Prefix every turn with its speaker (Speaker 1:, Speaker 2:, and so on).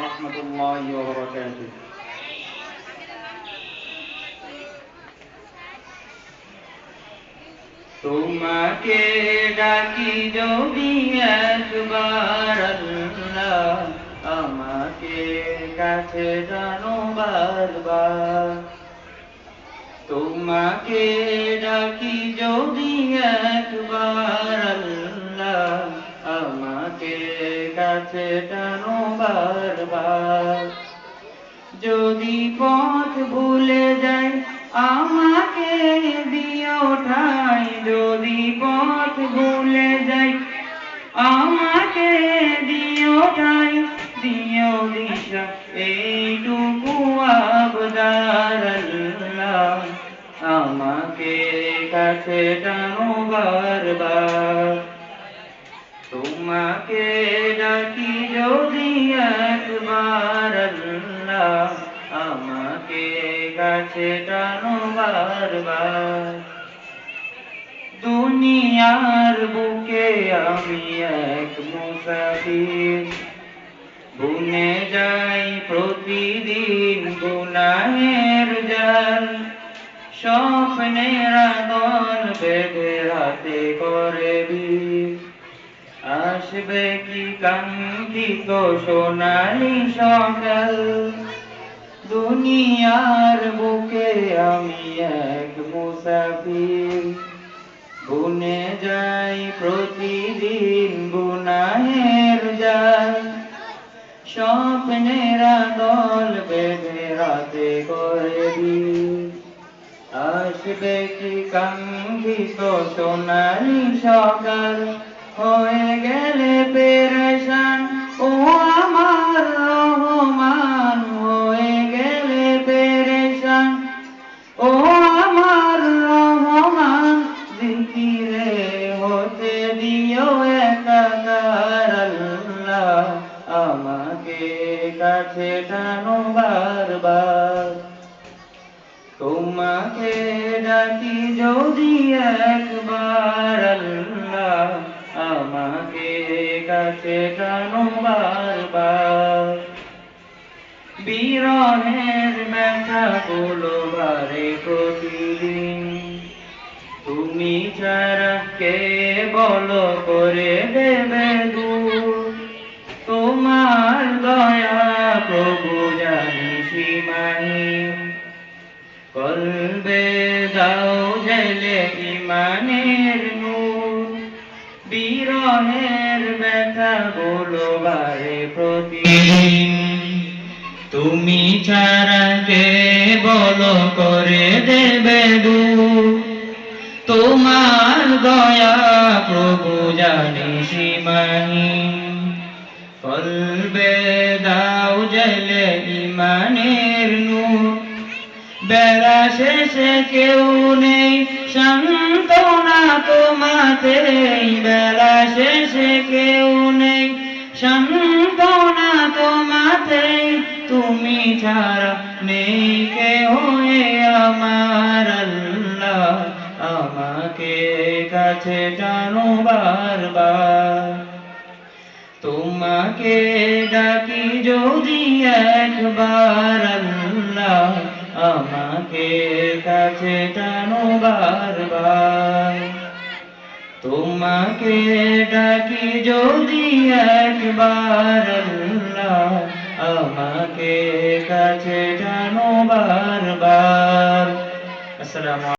Speaker 1: রহমতুল্লাহি ওয়া বারাকাতুহু। তোমাকে ডাকি যদি একবার আল্লাহ, আমাকে কাছে টানো বারবার। তোমাকে ডাকি যদি একবার আল্লাহ, আমাকে কাছে টানো বারবার। যদি পথ ভুলে যাই আমাকে দিও ঠাই, যদি পথ ভুলে যাই আমাকে দিও ঠাই, দিও দিশা এইটুকু আবদার আল্লাহ, আমাকে কাছে টানো বারবার। তোমাকে ডাকি যদি একবার আল্লাহ, আমাকে কাছে টানো বারবার। দুনিয়ার বুকে আমি এক মুসাফির, বুনে যাই প্রতিদিন গুনাহের জাল। স্বপ্নের দল বেঁধে রাতে করে ভিড়, আসবে কি কাঙ্ক্ষিত সোনালি সকাল। দুনিয়ার বুকে আমি এক মুসাফির, বুনে যাই প্রতিদিন গুনাহের জাল। স্বপ্নের দল বেঁধে রাতে করে ভিড়, আসবে কি কাঙ্ক্ষিত সোনালি সকাল। হয়ে গেলে পেরেশান ও আমার রহমান, হয়ে গেলে পেরেশান ও আমার রহমান। জিকিরে হতে দিও একাকার আল্লাহ, আমাকে কাছে টানো বারবার। তোমাকে ডাকি যদি একবার আল্লাহ, আমাকে কাছে টানো বারবার। বিরহের ব্যথাগুলো বারে প্রতিদিন, তুমি ছাড়া কে বলো করে দেবে দূর। তোমার দয়া প্রভু জানি সীমাহীন, কলবে দাও জেলে ইমানের নূর। বিরহের ব্যথা গুলো বারে প্রতিদিন, তুমি ছাড়া কে বলো করে দেবে দূর। তোমার দয়া প্রভু জানি সীমাহীন, কলবে দাও জেলে ইমানের নূর। বেলা শেষে কেউ নেই সান্ত্বনা তোমাতেই, বেলা শেষে কেউ নেই সান্ত্বনা তোমাতেই। তুমি ছাড়া নেই কেহ আমার আল্লাহ, আমাকে কাছে টানো বারবার। তোমাকে ডাকি যদি একবার আল্লাহ, আমাকে কাছে টানো বারবার। তোমাকে ডাকি যদি একবার আল্লাহ, আমাকে কাছে টানো বারবার। আসসালামু